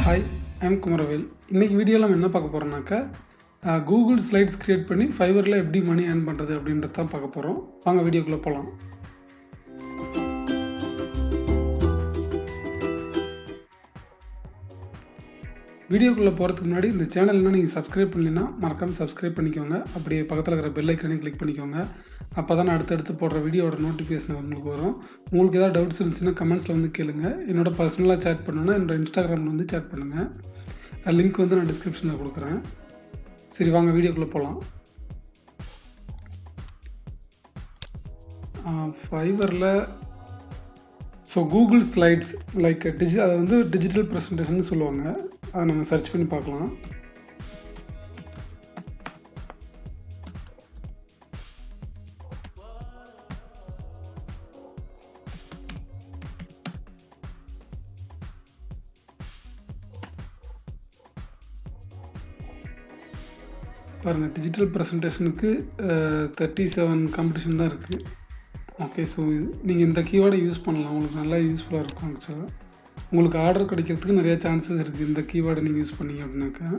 Hi, I'm Kumaravel. இன்றைக்கி வீடியோவில் நம்ம என்ன பார்க்க போகிறோம்னாக்கா கூகுள் ஸ்லைட்ஸ் க்ரியேட் பண்ணி ஃபைவரில் எப்படி மணி ஏர்ன் பண்ணுறது அப்படின்றத தான் பார்க்க போகிறோம். வாங்க வீடியோக்குள்ளே போகலாம். வீடியோக்குள்ளே போகிறதுக்கு முன்னாடி இந்த சேனல்னால் நீங்கள் சப்ஸ்கிரைப் பண்ணலைன்னா மறக்காமல் சப்ஸ்கிரைப் பண்ணிக்கோங்க. அப்படியே பக்கத்தில் இருக்கிற பெல் ஐக்கனையும் கிளிக் பண்ணிக்கோங்க. அப்போ தான் அடுத்தடுத்து போடுற வீடியோட நோட்டிஃபிகேஷன் உங்களுக்கு வரும். உங்களுக்கு ஏதாவது டவுட்ஸ் இருந்துச்சுன்னா கமெண்ட்ஸில் வந்து கேளுங்க. என்னோட பர்சனலாக சேட் பண்ணணுன்னா என்னோட இன்ஸ்டாகிராமில் வந்து சேட் பண்ணுங்கள். லிங்க் வந்து நான் டிஸ்கிரிப்ஷனில் கொடுக்குறேன். சரி, வாங்க வீடியோக்குள்ளே போகலாம். ஃபைவரில் கூகுள் ஸ்லைட்ஸ் லைக் அதை வந்து டிஜிட்டல் ப்ரெசன்டேஷன் சொல்லுவாங்க. அதை நம்ம சர்ச் பண்ணி பார்க்கலாம். பாருங்கள், டிஜிட்டல் ப்ரெசன்டேஷனுக்கு 37 காம்படிஷன் தான் இருக்குது. ஓகே, ஸோ நீங்கள் இந்த கீவேர்டை யூஸ் பண்ணலாம். உங்களுக்கு நல்லா யூஸ்ஃபுல்லாக இருக்கும். ஆக்சுவலாக உங்களுக்கு ஆர்டர் கிடைக்கிறதுக்கு நிறையா சான்சஸ் இருக்குது இந்த கீவேர்டை நீங்கள் யூஸ் பண்ணீங்க அப்படின்னாக்கா.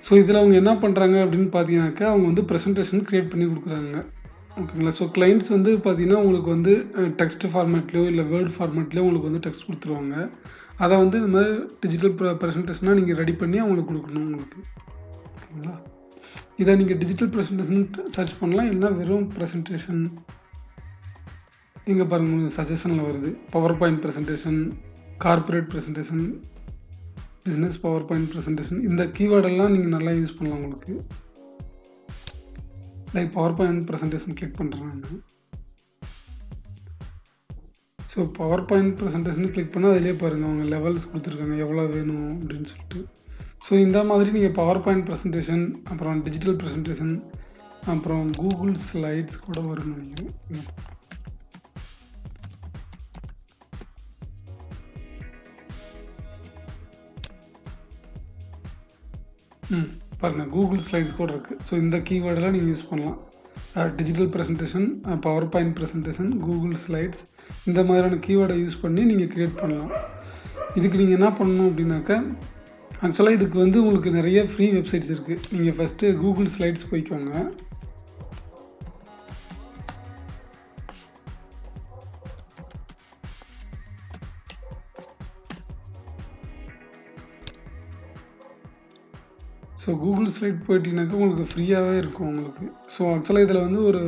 ஸோ இதில் அவங்க என்ன பண்ணுறாங்க அப்படின்னு பார்த்தீங்கன்னாக்கா, அவங்க வந்து ப்ரெசன்டேஷன் க்ரியேட் பண்ணி கொடுக்குறாங்க. ஓகேங்களா. ஸோ கிளைண்ட்ஸ் வந்து பார்த்தீங்கன்னா உங்களுக்கு வந்து டெக்ஸ்ட் ஃபார்மேட்லேயோ இல்லை வேர்ட் ஃபார்மேட்லேயோ உங்களுக்கு வந்து டெக்ஸ்ட் கொடுத்துருவாங்க. அதை வந்து இந்த மாதிரி டிஜிட்டல் ப்ரெசன்டேஷனாக நீங்கள் ரெடி பண்ணி அவங்களுக்கு கொடுக்கணும் உங்களுக்கு. ஓகேங்களா. இதை நீங்கள் டிஜிட்டல் ப்ரெசன்டேஷன் சர்ச் பண்ணலாம். இல்லைனா வெறும் ப்ரெசன்டேஷன் இங்கே பாருங்கள், சஜஷனில் வருது. Power point presentation, corporate presentation, business power point presentation, இந்த கீவேர்டெல்லாம் நீங்கள் நல்லா யூஸ் பண்ணலாம் உங்களுக்கு. Like power point presentation click பண்ணுறேன் நான். So power point presentation click பண்ணால் அதிலே பாருங்கள் அவங்க லெவல்ஸ் கொடுத்துருக்காங்க எவ்வளோ வேணும் அப்படின்னு சொல்லிட்டு. ஸோ இந்த மாதிரி நீங்கள் பவர் பாயிண்ட் ப்ரெசன்டேஷன், அப்புறம் டிஜிட்டல் ப்ரெசன்டேஷன், அப்புறம் கூகுள் ஸ்லைட்ஸ் கூட வரும்னு நினைக்கிறேன். பாருங்கள், கூகுள் ஸ்லைட்ஸ் கூட இருக்குது. ஸோ இந்த கீவேர்டெல்லாம் நீங்கள் யூஸ் பண்ணலாம். Digital presentation, power point presentation, Google slides, இந்த மாதிரியான கீவேர்டை யூஸ் பண்ணி நீங்கள் க்ரியேட் பண்ணலாம். இதுக்கு நீங்கள் என்ன பண்ணணும் அப்படின்னாக்கா, ஆக்சுவலாக இதுக்கு வந்து உங்களுக்கு நிறைய ஃப்ரீ வெப்சைட்ஸ் இருக்குது. நீங்கள் ஃபஸ்ட்டு கூகுள் ஸ்லைட்ஸ் போய்க்கோங்க. ஸோ கூகுள் ஸ்லைட் போயிட்டீங்கன்னாக்கா உங்களுக்கு ஃப்ரீயாகவே இருக்கும் உங்களுக்கு. ஸோ ஆக்சுவலாக இதில் வந்து ஒரு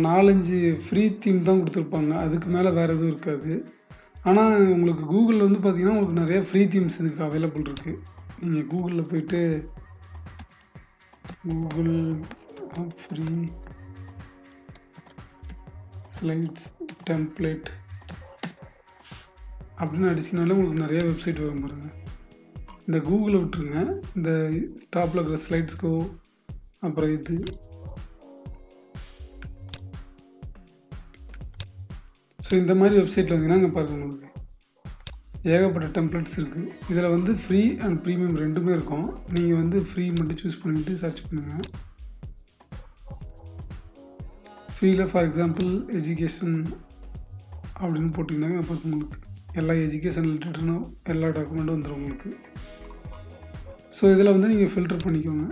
4-5 ஃப்ரீ தீம் தான் கொடுத்துருப்பாங்க. அதுக்கு மேலே வேறு எதுவும் இருக்காது. ஆனால் உங்களுக்கு கூகுளில் வந்து பார்த்திங்கன்னா உங்களுக்கு நிறையா ஃப்ரீ தீம்ஸ் இதுக்கு அவைலபிள் இருக்குது. நீங்கள் கூகுளில் போய்ட்டு கூகுள் ஃப்ரீ ஸ்லைட்ஸ் டெம்ப்ளேட் அப்படின்னு அடிச்சிங்கனாலே உங்களுக்கு நிறையா வெப்சைட் வரும் பாருங்கள். இந்த கூகுளை விட்டுருங்க, இந்த டாப்பில் இருக்கிற ஸ்லைட்ஸ்கோ, அப்புறம் இது ஸோ இந்த மாதிரி வெப்சைட்டில் வந்தீங்கன்னா இங்கே பாருங்கள் உங்களுக்கு ஏகப்பட்ட டெம்ப்ளேட்ஸ் இருக்குது. இதில் வந்து ஃப்ரீ அண்ட் ப்ரீமியம் ரெண்டுமே இருக்கும். நீங்கள் வந்து ஃப்ரீ மட்டும் சூஸ் பண்ணிவிட்டு சர்ச் பண்ணுங்கள். ஃப்ரீயில் ஃபார் எக்ஸாம்பிள் எஜுகேஷன் அப்படின்னு போட்டிங்கன்னாங்க அப்போ உங்களுக்கு எல்லா எஜுகேஷன் ரிலேட்டடான எல்லா டாக்குமெண்ட்டும் வந்துடும் உங்களுக்கு. ஸோ இதில் வந்து நீங்கள் ஃபில்டர் பண்ணிக்கோங்க.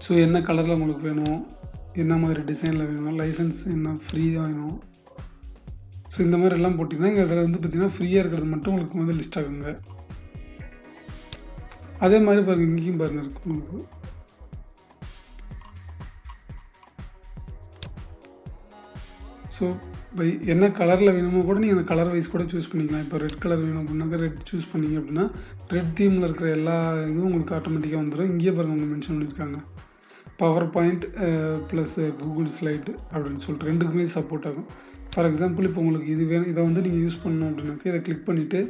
ஸோ என்ன கலரில் உங்களுக்கு வேணும், என்ன மாதிரி டிசைனில் வேணும், லைசன்ஸ் என்ன ஃப்ரீ தான் வேணும். ஸோ இந்த மாதிரி எல்லாம் போட்டிங்கன்னா இங்கே அதில் வந்து பார்த்திங்கன்னா ஃப்ரீயாக இருக்கிறது மட்டும் உங்களுக்கு வந்து லிஸ்ட் ஆகுங்க. அதே மாதிரி பாருங்கள், இங்கேயும் பாருங்கள் இருக்குது உங்களுக்கு. ஸோ என்ன கலரில் வேணுமோ கூட நீங்கள் அந்த கலர் வைஸ் கூட சூஸ் பண்ணிக்கலாம். இப்போ ரெட் கலர் வேணும் அப்படின்னாக்கா ரெட் சூஸ் பண்ணிங்க அப்படின்னா ரெட் தீமில் இருக்கிற எல்லா இதுவும் உங்களுக்கு ஆட்டோமேட்டிக்காக வந்துடும். இங்கேயே பாருங்கள் அவங்க மென்ஷன் பண்ணியிருக்காங்க PowerPoint plus Google slide அப்படின்னு சொல்லிட்டு ரெண்டுக்குமே சப்போர்ட் ஆகும். ஃபார் எக்ஸாம்பிள் இப்போ உங்களுக்கு இது வேணும், இதை வந்து நீங்கள் யூஸ் பண்ணணும் அப்படின்னாக்கா இதை கிளிக் பண்ணிவிட்டு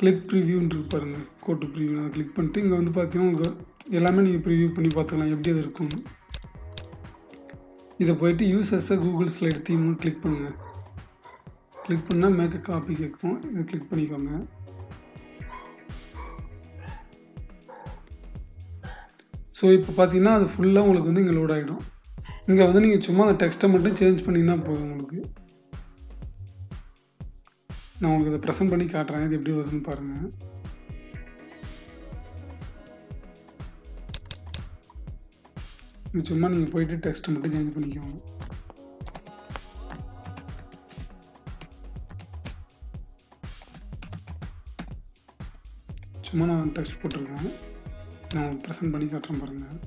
கிளிக் ப்ரிவியூன்னு பாருங்கள், கோட்டு ப்ரிவியூ அதை கிளிக் பண்ணிட்டு இங்கே வந்து பார்த்தீங்கன்னா உங்களுக்கு எல்லாமே நீங்கள் ப்ரிவியூ பண்ணி பார்த்துக்கலாம் எப்படி அது இருக்கும்னு. இதை போய்ட்டு யூசர்ஸை கூகுள் ஸ்லைட் தீம்னு கிளிக் பண்ணுங்கள். கிளிக் பண்ணால் மேக் காப்பி கேட்கும், இதை கிளிக் பண்ணிக்கோங்க. ஸோ இப்போ பார்த்தீங்கன்னா அது ஃபுல்லாக உங்களுக்கு வந்து இங்கே லோட் ஆகிடும். இங்கே வந்து நீங்கள் சும்மா அந்த டெக்ஸ்ட்டை மட்டும் சேஞ்ச் பண்ணிங்கன்னா போதும் உங்களுக்கு. நான் உங்களுக்கு இதை ப்ரெசென்ட் பண்ணி காட்டுறேன், இது எப்படி வருதுன்னு பாருங்கள். இது சும்மா நீங்கள் போயிட்டு டெக்ஸ்ட்டை மட்டும் சேஞ்ச் பண்ணிக்கோங்க. சும்மா நான் டெக்ஸ்ட் போட்டிருக்கேன், நான் உங்களுக்கு ப்ரெசென்ட் பண்ணி காட்டுறேன் பாருங்கள்.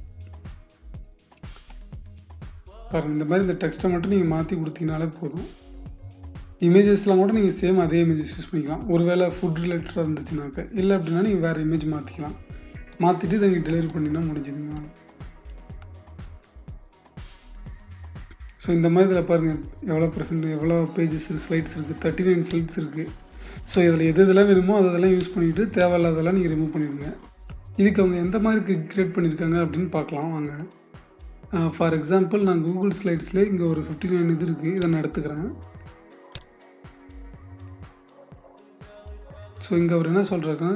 இந்த மாதிரி இந்த டெக்ஸ்ட்டை மட்டும் நீங்கள் மாற்றி கொடுத்தீங்கனாலே போதும். இமேஜஸ்லாம் கூட நீங்கள் சேம் அதே இமேஜஸ் யூஸ் பண்ணிக்கலாம். ஒருவேளை ஃபுட் ரிலேட்டடாக இருந்துச்சுனாக்க, இல்லை அப்படின்னா நீங்கள் வேறு இமேஜ் மாற்றிக்கலாம். மாற்றிட்டு இதை நீங்கள் டெலிவரி பண்ணினா முடிஞ்சுதுங்க. ஸோ இந்த மாதிரி இதில் பாருங்கள் எவ்வளோ பேஜஸ் இருக்குது, ஸ்லைட்ஸ் இருக்குது, 39 ஸ்லைட்ஸ் இருக்குது. ஸோ இதில் எதெல்லாம் வேணுமோ அதெல்லாம் யூஸ் பண்ணிவிட்டு தேவையில்லாதெல்லாம் நீங்கள் ரிமூவ் பண்ணிடுங்க. இதுக்கு அவங்க எந்த மாதிரி க்ரியேட் பண்ணியிருக்காங்க அப்படின்னு பார்க்கலாம் வாங்க. ஃபார் எக்ஸாம்பிள் நான் கூகுள் ஸ்லைட்ஸ்லேயே இங்கே ஒரு 59 இது இருக்குது, இதை நான் எடுத்துக்கிறேன். ஸோ இங்கே அவர் என்ன சொல்கிறாருன்னா,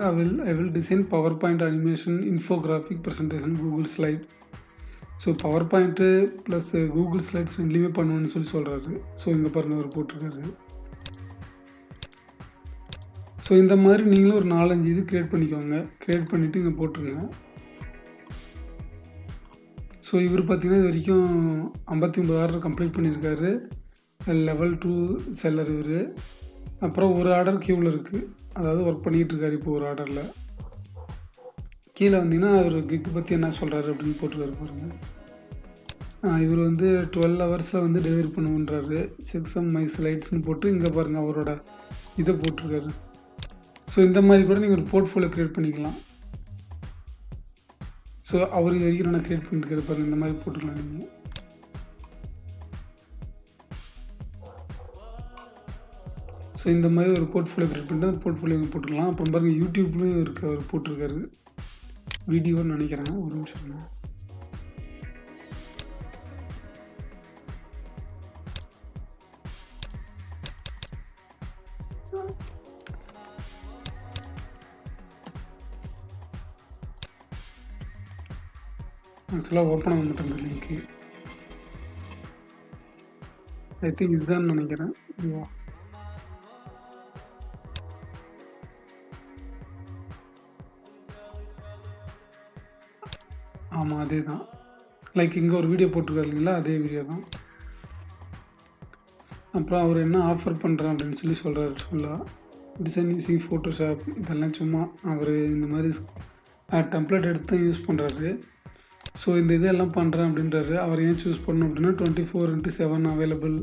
I will design PowerPoint animation infographic presentation Google slide. So PowerPoint plus Google slides ரெண்டுலேயுமே பண்ணுவேன்னு சொல்கிறாரு. ஸோ இங்கே பாருங்கள் அவர் போட்டிருக்காரு. ஸோ இந்த மாதிரி நீங்களும் ஒரு 4-5 இது க்ரியேட் பண்ணிக்கோங்க. க்ரியேட் பண்ணிவிட்டு இங்கே போட்டுருங்க. ஸோ இவர் பார்த்திங்கன்னா இது வரைக்கும் 59 ஆர்டர் கம்ப்ளீட் பண்ணியிருக்காரு. லெவல் 2 செல்லர் இவர். அப்புறம் ஒரு ஆர்டர் கியூவில் இருக்குது, அதாவது ஒர்க் பண்ணிகிட்டு இருக்காரு இப்போ ஒரு ஆர்டரில். கீழே வந்தீங்கன்னா அவர் கிக் பற்றி என்ன சொல்கிறாரு அப்படின்னு போட்டுருக்காரு பாருங்கள். இவர் வந்து 12 ஹவர்ஸில் வந்து டெலிவரி பண்ணுன்றாரு. செக்ஸம் மை ஸ்லைட்ஸ்னு போட்டு இங்கே பாருங்கள் அவரோட இதை போட்டிருக்காரு. ஸோ இந்த மாதிரி கூட நீங்கள் ஒரு போர்ட்ஃபோலியோ க்ரியேட் பண்ணிக்கலாம். ஸோ அவர் இது வரைக்கும் நான் க்ரியேட் பண்ணியிருக்காரு பாருங்கள், இந்த மாதிரி போட்டுக்கலாம் நீங்கள். ஸோ இந்த மாதிரி ஒரு போர்ட்ஃபோலியோ க்ரியேட் பண்ணிட்டு அந்த போர்ட்ஃபோலியோ போட்டுக்கலாம். அப்புறம் பாருங்கள் யூடியூப்லேயும் இருக்குது, அவர் போட்டிருக்காரு வீடியோன்னு நினைக்கிறேன். ஒரு நிமிஷம். ஆக்சுவலாக ஓப்பன் ஆக மாட்டேங்குது லிங்க்கு. ஐ திங்க் இதுதான் நினைக்கிறேன். இதுவா? ஆமாம் அதே தான். லைக் இங்கே ஒரு வீடியோ போட்டிருக்காரு இல்லைங்களா, அதே வீடியோ தான். அப்புறம் அவர் என்ன ஆஃபர் பண்ணுறேன் அப்படின்னு சொல்கிறாரு. ஃபுல்லாக டிசைன் யூஸிங் ஃபோட்டோஷாப், இதெல்லாம் சும்மா அவர் இந்த மாதிரி டெம்ப்ளேட் எடுத்து யூஸ் பண்ணுறாரு. ஸோ இந்த இதெல்லாம் பண்ணுறேன் அப்படின்றாரு. அவர் ஏன் சூஸ் பண்ணணும் அப்படின்னா 24/7 available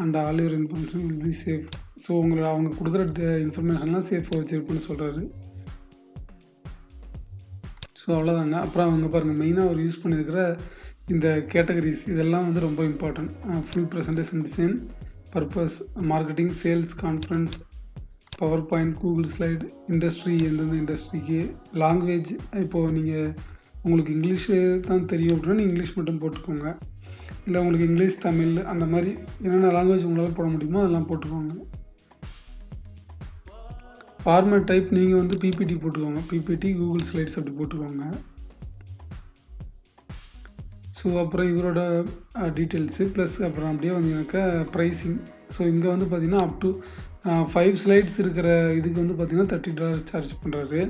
and all your information will be safe. So அவங்க கொடுக்குற இன்ஃபர்மேஷன்லாம் சேஃபாக வச்சுருப்பேன்னு சொல்கிறாரு. ஸோ அவ்வளோதாங்க. அப்புறம் அவங்க பாருங்கள் மெயினாக அவர் யூஸ் பண்ணியிருக்கிற இந்த கேட்டகரிஸ் இதெல்லாம் வந்து ரொம்ப important. Full presentation design, purpose, marketing, sales, conference, power point, Google slide, industry, எந்தெந்த இண்டஸ்ட்ரிக்கு, லாங்குவேஜ். இப்போது நீங்கள் உங்களுக்கு இங்கிலீஷு தான் தெரியும் அப்படின்னா நீங்கள் இங்கிலீஷ் மட்டும் போட்டுக்கோங்க. இல்லை உங்களுக்கு இங்கிலீஷ், தமிழ் அந்த மாதிரி என்னென்ன லாங்குவேஜ் உங்களால் போட முடியுமோ அதெல்லாம் போட்டுக்கோங்க. ஃபார்மேட் டைப் நீங்கள் வந்து பிபிடி போட்டுக்கோங்க. பிபிடி, கூகுள் ஸ்லைட்ஸ் அப்படி போட்டுக்கோங்க. ஸோ அப்புறம் இவரோட டீட்டெயில்ஸு ப்ளஸ் அப்புறம் அப்படியே வந்தீங்கன்னாக்கா ப்ரைஸிங். ஸோ இங்கே வந்து பார்த்திங்கன்னா அப் டு 5 ஸ்லைட்ஸ் இருக்கிற இதுக்கு வந்து பார்த்திங்கன்னா $30 சார்ஜ் பண்ணுறாரு.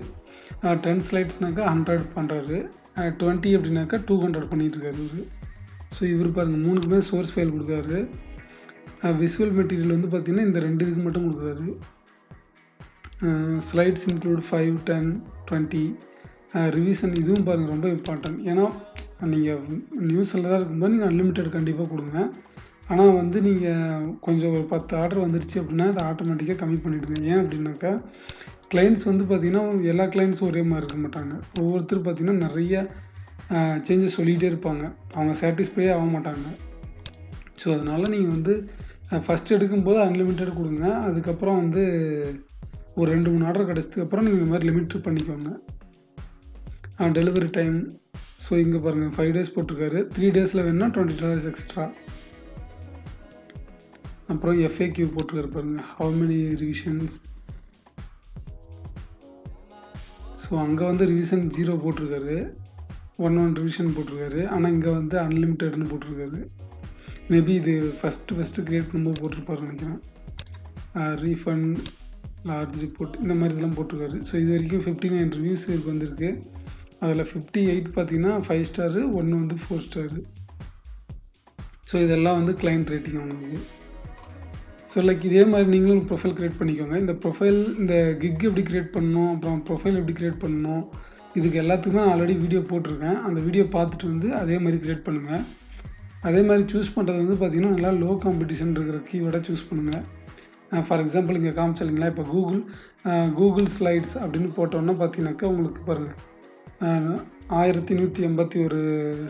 10 ஸ்லைட்ஸ்னாக்கா 100 பண்ணுறாரு. 20 அப்படின்னாக்கா 200 பண்ணிகிட்ருக்காரு இவர். ஸோ இவர் பாருங்கள் 3க்குமே சோர்ஸ் ஃபைல் கொடுக்குறாரு. விசுவல் மெட்டீரியல் வந்து பார்த்திங்கன்னா இந்த 2 இதுக்கு மட்டும் கொடுக்குறாரு. Slides include 5, 10, 20. ரிவிஷன் இதுவும் பாருங்கள் ரொம்ப இம்பார்ட்டன்ட். ஏன்னா நீங்கள் நியூஸ் எல்லாம் இருக்கும்போது நீங்கள் அன்லிமிட்டட் கண்டிப்பாக கொடுங்க. ஆனால் வந்து நீங்கள் கொஞ்சம் ஒரு 10 ஆர்டர் வந்துடுச்சு அப்படின்னா அதை ஆட்டோமேட்டிக்காக கம்மி பண்ணிவிடுங்க. ஏன் அப்படின்னாக்கா கிளைண்ட்ஸ் வந்து பார்த்திங்கன்னா எல்லா கிளைண்ட்ஸும் ஒரே மாதிரி இருக்க மாட்டாங்க. ஒவ்வொருத்தர் பார்த்திங்கன்னா நிறைய சேஞ்சஸ் சொல்லிகிட்டே இருப்பாங்க. அவங்க சாட்டிஸ்ஃபையே ஆக மாட்டாங்க. ஸோ அதனால் நீங்கள் வந்து ஃபஸ்ட்டு எடுக்கும்போது அன்லிமிட்டட் கொடுங்க. அதுக்கப்புறம் வந்து ஒரு 2-3 ஆர்டர் கிடச்சதுக்கப்புறம் நீங்கள் இந்த மாதிரி லிமிட் பண்ணிக்கோங்க. Delivery time. ஸோ இங்கே பாருங்கள் 5 டேஸ் போட்டிருக்காரு. 3 டேஸில் வேணுன்னா $20 எக்ஸ்ட்ரா. அப்புறம் FAQ போட்டிருக்காரு பாருங்கள், ஹவு மெனி ரிவிஷன்ஸ். ஸோ அங்கே வந்து ரிவிஷன் 0 போட்டிருக்காரு, 1 ரிவிஷன் போட்டிருக்காரு. ஆனால் இங்கே வந்து அன்லிமிட்டட்னு போட்டிருக்காரு. மேபி இது ஃபஸ்ட்டு க்ரியேட் பண்ணும்போது போட்டிருப்பாருன்னு நினைக்கிறேன். ரீஃபண்ட் லார்ஜ் ரிப்போர்ட் இந்த மாதிரி இதெல்லாம் போட்டிருக்காரு. ஸோ இது வரைக்கும் 59 ரிவ்யூஸ் இதுக்கு வந்திருக்கு. அதில் 58 பார்த்தீங்கன்னா 5 ஸ்டாரு, 1 வந்து 4 ஸ்டாரு. ஸோ இதெல்லாம் வந்து கிளைண்ட் ரேட்டிங் அவங்களுக்கு. ஸோ லைக் இதே மாதிரி நீங்களும் ஒரு ப்ரொஃபைல் க்ரியேட் பண்ணிக்கோங்க. இந்த ப்ரொஃபைல் இந்த கிக் எப்படி க்ரியேட் பண்ணணும், அப்புறம் ப்ரொஃபைல் எப்படி க்ரியேட் பண்ணணும், இதுக்கு எல்லாத்துக்குமே நான் ஆல்ரெடி வீடியோ போட்டிருக்கேன். அந்த வீடியோ பார்த்துட்டு வந்து அதே மாதிரி க்ரியேட் பண்ணுங்கள். அதே மாதிரி சூஸ் பண்ணுறது வந்து பார்த்திங்கன்னா நல்லா லோ காம்படிஷன் இருக்கிற கீவேர்டாக சூஸ் பண்ணுங்கள். ஃபார் எக்ஸாம்பிள் இங்கே காமிச்சிங்களா, இப்போ கூகுள் ஸ்லைட்ஸ் அப்படின்னு போட்டோன்னா பார்த்தீங்கன்னாக்கா உங்களுக்கு பாருங்கள் 1181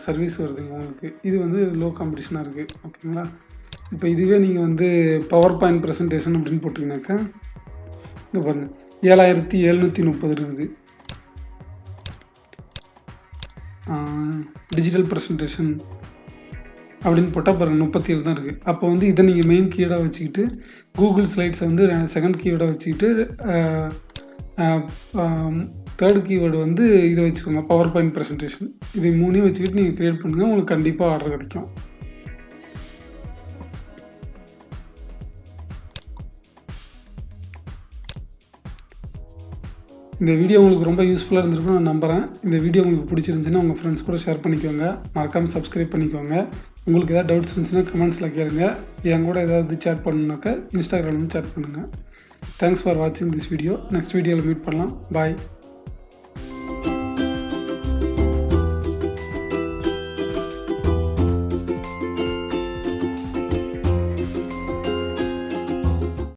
சர்வீஸ் வருதுங்க உங்களுக்கு. இது வந்து லோ காம்படிஷனாக இருக்குது. ஓகேங்களா. இப்போ இதுவே நீங்கள் வந்து பவர் பாயிண்ட் ப்ரெசன்டேஷன் அப்படின்னு போட்டிங்கனாக்கா இங்கே பாருங்கள் 7730 இருக்குது. டிஜிட்டல் ப்ரெசன்டேஷன் அப்படின்னு போட்டால் பாருங்கள் 37 தான் இருக்குது. அப்போ வந்து இதை நீங்கள் மெயின் கீவேர்டாக வச்சுக்கிட்டு கூகுள் ஸ்லைட்ஸை வந்து செகண்ட் கீவேர்டாக வச்சுக்கிட்டு தேர்ட் கீவேர்டு வந்து இதை வச்சுக்கோங்க, பவர் பாயிண்ட் ப்ரெசன்டேஷன். இதை 3 வச்சுக்கிட்டு நீங்கள் க்ரியேட் பண்ணுங்கள், உங்களுக்கு கண்டிப்பாக ஆர்டர் கிடைக்கும். இந்த வீடியோ உங்களுக்கு ரொம்ப யூஸ்ஃபுல்லாக இருந்திருக்கும் நான் நம்புகிறேன். இந்த வீடியோ உங்களுக்கு பிடிச்சிருந்துச்சுன்னா உங்கள் ஃப்ரெண்ட்ஸ் கூட ஷேர் பண்ணிக்கோங்க. மறக்காமல் சப்ஸ்கிரைப் பண்ணிக்கோங்க. உங்களுக்கு ஏதாவது டவுட்ஸ் இருந்துச்சுன்னா கமெண்ட்ஸில் கேளுங்க. என் கூட ஏதாவது சேட் பண்ணணுன்னாக்கா இன்ஸ்டாகிராமில் சேட் பண்ணுங்கள். தேங்க்ஸ் ஃபார் வாட்சிங் திஸ் வீடியோ. நெக்ஸ்ட் வீடியோவில் மீட் பண்ணலாம். பாய்.